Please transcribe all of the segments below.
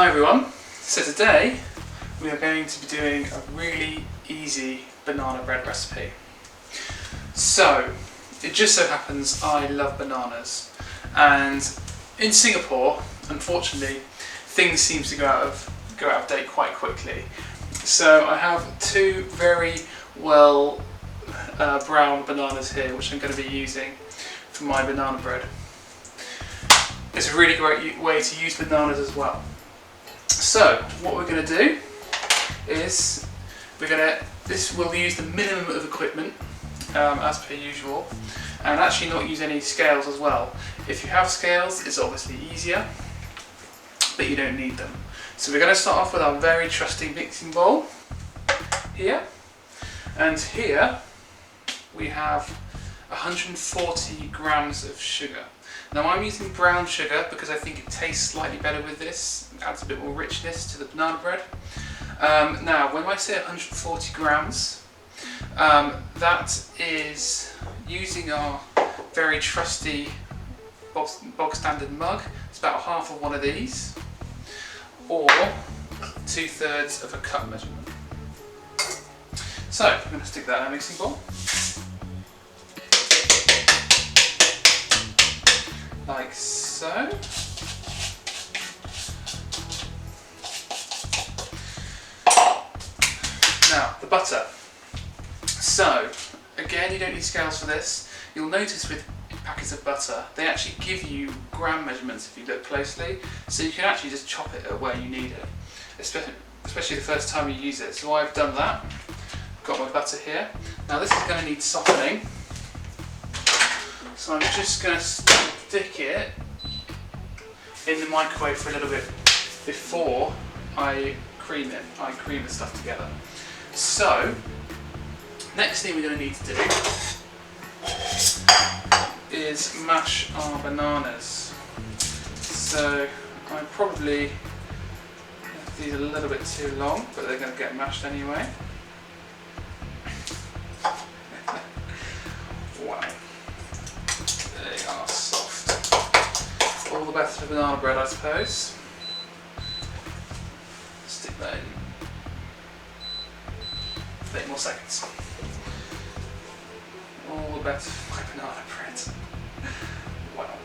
Hi everyone, so today we are going to be doing a really easy banana bread recipe. So, it just so happens I love bananas, and in Singapore, unfortunately, things seem to go out of date quite quickly. So I have two very well brown bananas here, which I'm going to be using for my banana bread. It's a really great way to use bananas as well. So what we're going to do is we'll use the minimum of equipment as per usual, and actually not use any scales as well. If you have scales, it's obviously easier, but you don't need them. So we're going to start off with our very trusty mixing bowl here, and here we have 140 grams of sugar. Now I'm using brown sugar because I think it tastes slightly better with this, it adds a bit more richness to the banana bread. Now when I say 140 grams, that is using our very trusty bog standard mug. It's about half of one of these, or 2/3 of a cup measurement. So I'm going to stick that in a mixing bowl. Like so. Now, the butter. So, again, you don't need scales for this. You'll notice with packets of butter, they actually give you gram measurements if you look closely, so you can actually just chop it at where you need it, especially the first time you use it. So I've done that. Got my butter here. Now this is going to need softening. So I'm just going to stick it in the microwave for a little bit before I cream it. I cream the stuff together. So, next thing we're going to need to do is mash our bananas. So I probably left these a little bit too long, but they're going to get mashed anyway. Wow. They are soft. All the better for banana bread, I suppose. Stick that in 8 more seconds. All the better for my banana bread. Wow.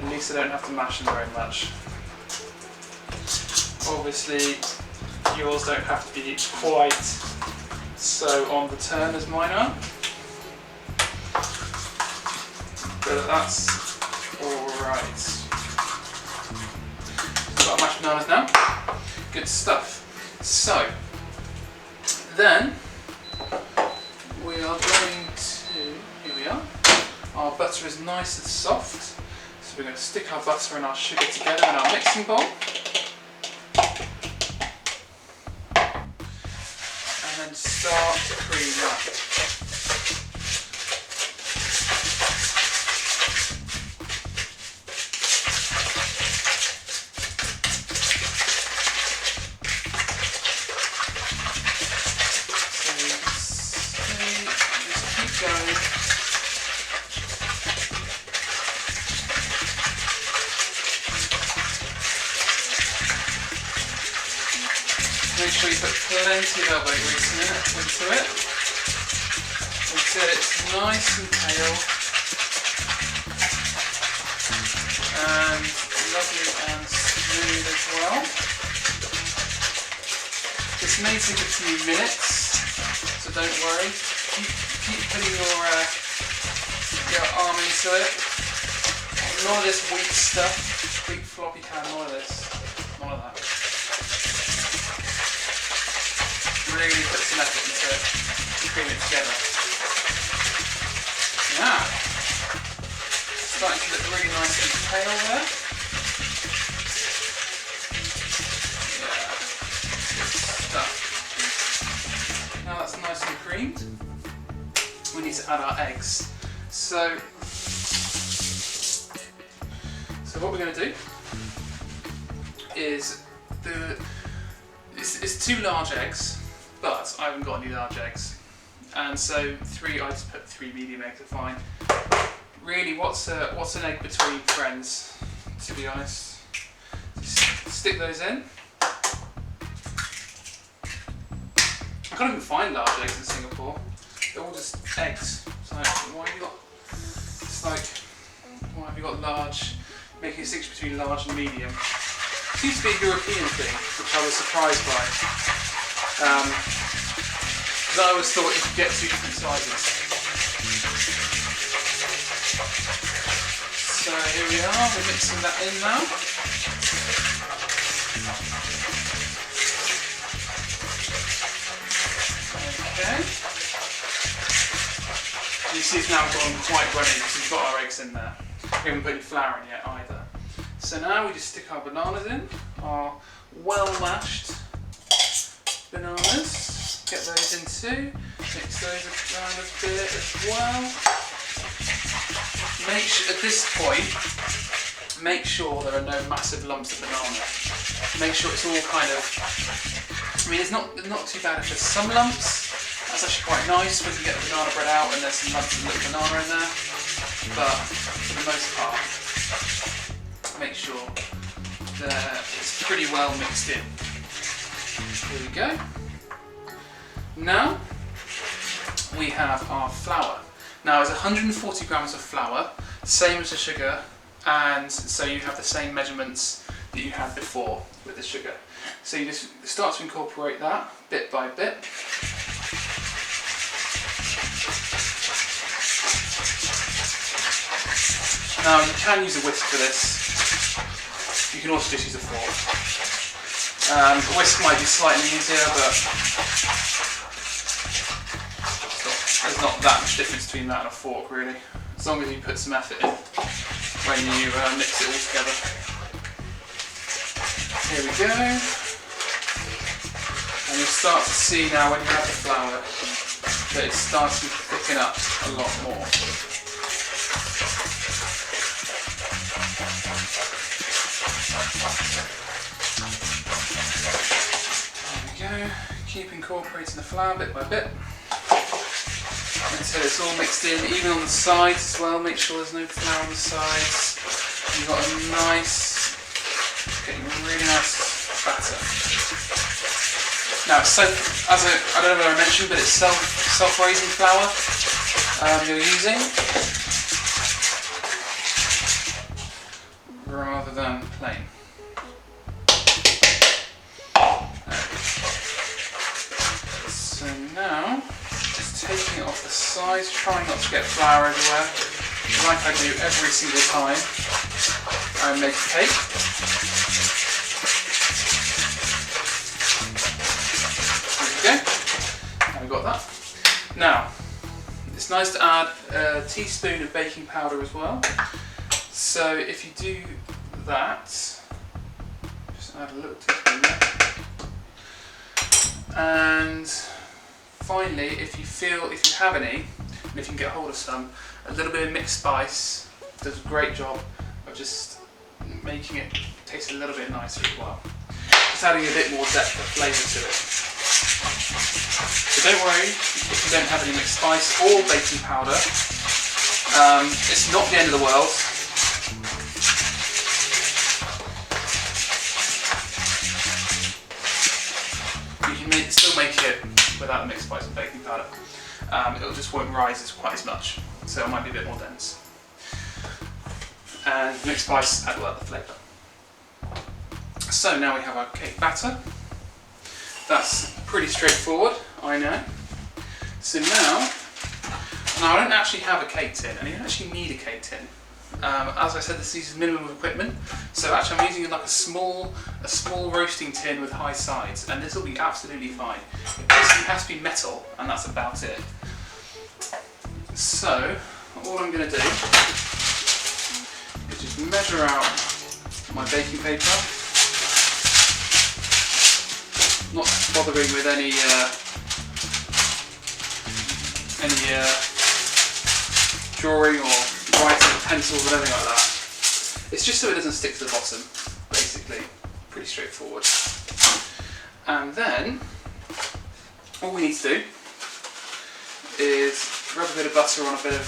At least I don't have to mash them very much. Obviously, yours don't have to be quite so on the turn as mine are. But that's alright. We've got our mashed bananas now. Good stuff. So, then we are going to, here we are, our butter is nice and soft, so we're going to stick our butter and our sugar together in our mixing bowl. And then start to cream that. Make sure you put plenty of elbow grease into it until it's nice and pale and lovely and smooth as well. This may take a few minutes, so don't worry. Keep putting your arm into it. None of this weak stuff, big floppy can, none of this, none of that. Really put some effort into it to cream it together. Now, starting to look really nice and pale there. Yeah, good stuff. Now that's nice and creamed, we need to add our eggs. So what we're going to do is it's 2 large eggs. But I haven't got any large eggs, and so I just put 3 medium eggs are fine. Really, what's an egg between friends, to be honest? stick those in. I can't even find large eggs in Singapore. They're all just eggs. It's like, why have you got large, making a distinction between large and medium? Seems to be a European thing, which I was surprised by. Because I always thought you could get two different sizes. So here we are, we're mixing that in now. Okay. You see it's now gone quite runny because we've got our eggs in there. We haven't put any flour in yet either. So now we just stick our bananas in, our well mashed bananas. Get those in too. Mix those around a bit as well. Make sure, at this point, make sure there are no massive lumps of banana. Make sure it's all kind of, I mean it's not too bad if there's some lumps. That's actually quite nice when you get the banana bread out and there's some lumps of little banana in there. But for the most part, make sure that it's pretty well mixed in. Here we go. Now we have our flour. Now it's 140 grams of flour, same as the sugar, and so you have the same measurements that you had before with the sugar. So you just start to incorporate that bit by bit. Now you can use a whisk for this. You can also just use a fork. A whisk might be slightly easier, but there's not that much difference between that and a fork really, as long as you put some effort in when you mix it all together. Here we go. And you'll start to see now when you add the flour that it's starting to thicken up a lot more. There we go. Keep incorporating the flour bit by bit until it's all mixed in, even on the sides as well. Make sure there's no flour on the sides. You've got a nice, getting a really nice batter. Now, so I don't know whether I mentioned, but it's self-raising flour you're using rather than plain. So now, just taking it off the sides, trying not to get flour everywhere, like I do every single time I make a cake. There we go, now we've got that. Now, it's nice to add a teaspoon of baking powder as well. So if you do that, just add a little teaspoon there. And finally, if you have any, and if you can get hold of some, a little bit of mixed spice does a great job of just making it taste a little bit nicer as well. Just adding a bit more depth of flavour to it. So don't worry if you don't have any mixed spice or baking powder. It's not the end of the world. You can still make it without the mixed spice and baking powder. It just won't rise quite as much, so it might be a bit more dense. And mixed spice add well the flavour. So now we have our cake batter. That's pretty straightforward, I know. So now I don't actually have a cake tin, and you don't actually need a cake tin. As I said, this uses minimum of equipment, so actually I'm using like a small roasting tin with high sides, and this will be absolutely fine. It basically has to be metal, and that's about it. So all I'm going to do is just measure out my baking paper, not bothering with any drawing or writing with pencils or anything like that. It's just so it doesn't stick to the bottom, basically. Pretty straightforward. And then, all we need to do is rub a bit of butter on a bit of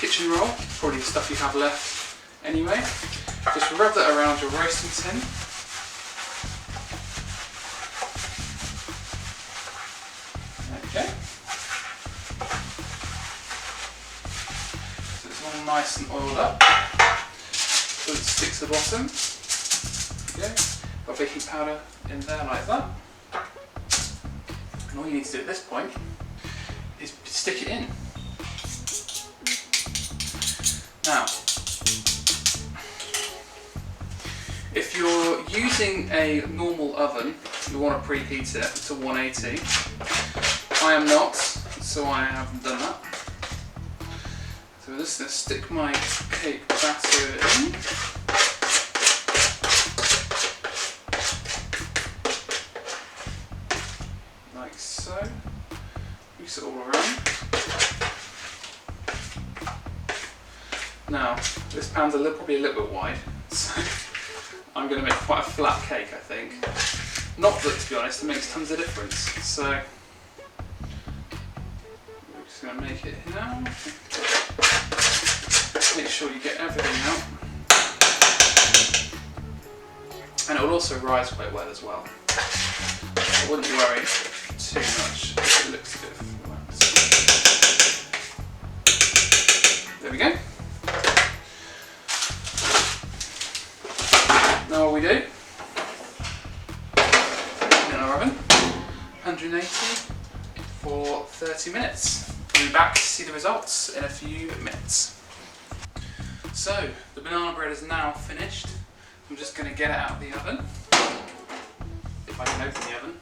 kitchen roll, probably the stuff you have left anyway. Just rub that around your roasting tin. all nice and oiled up. So it sticks to the bottom. There you go. Got baking powder in there like that. And all you need to do at this point is stick it in. Now, if you're using a normal oven, you want to preheat it to 180. I am not, so I haven't done that. So I'm just going to stick my cake batter in. Like so. Mix it all around. Now, this pan's probably a little bit wide, so I'm going to make quite a flat cake, I think. Not that, to be honest, it makes tons of difference. So, we're just going to make it now. Make sure you get everything out. And it will also rise quite well as well. I wouldn't worry too much if it looks a bit flat. There we go. Now what we do, in our oven, 180 for 30 minutes. We'll be back to see the results in a few minutes. So, the banana bread is now finished. I'm just going to get it out of the oven, if I can open the oven.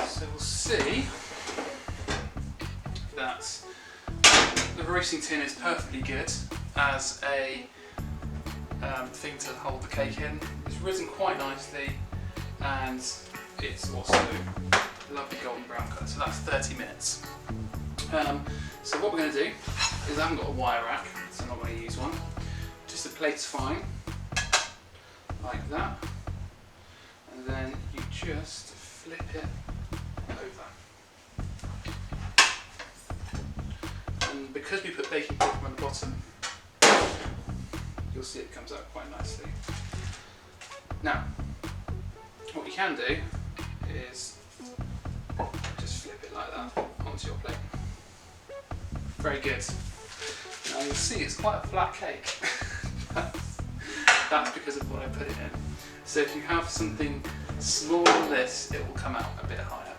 So we'll see that the roasting tin is perfectly good as a thing to hold the cake in. It's risen quite nicely and it's also a lovely golden brown colour, so that's 30 minutes. So what we're going to do is I haven't got a wire rack, so I'm not going to use one. Just the plate's fine, like that, and then you just flip it over. And because we put baking paper on the bottom, you'll see it comes out quite nicely. Now, what you can do is just flip it like that onto your plate. Very good. Now you'll see it's quite a flat cake. That's because of what I put it in. So if you have something smaller than this, it will come out a bit higher.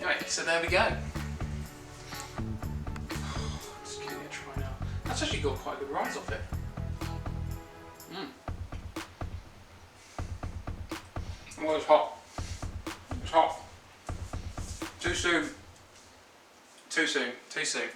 Anyway, so there we go. Just giving it a try now. That's actually got quite a good rise off it. Oh, it's hot. It's hot. Too soon. Too soon. Too soon.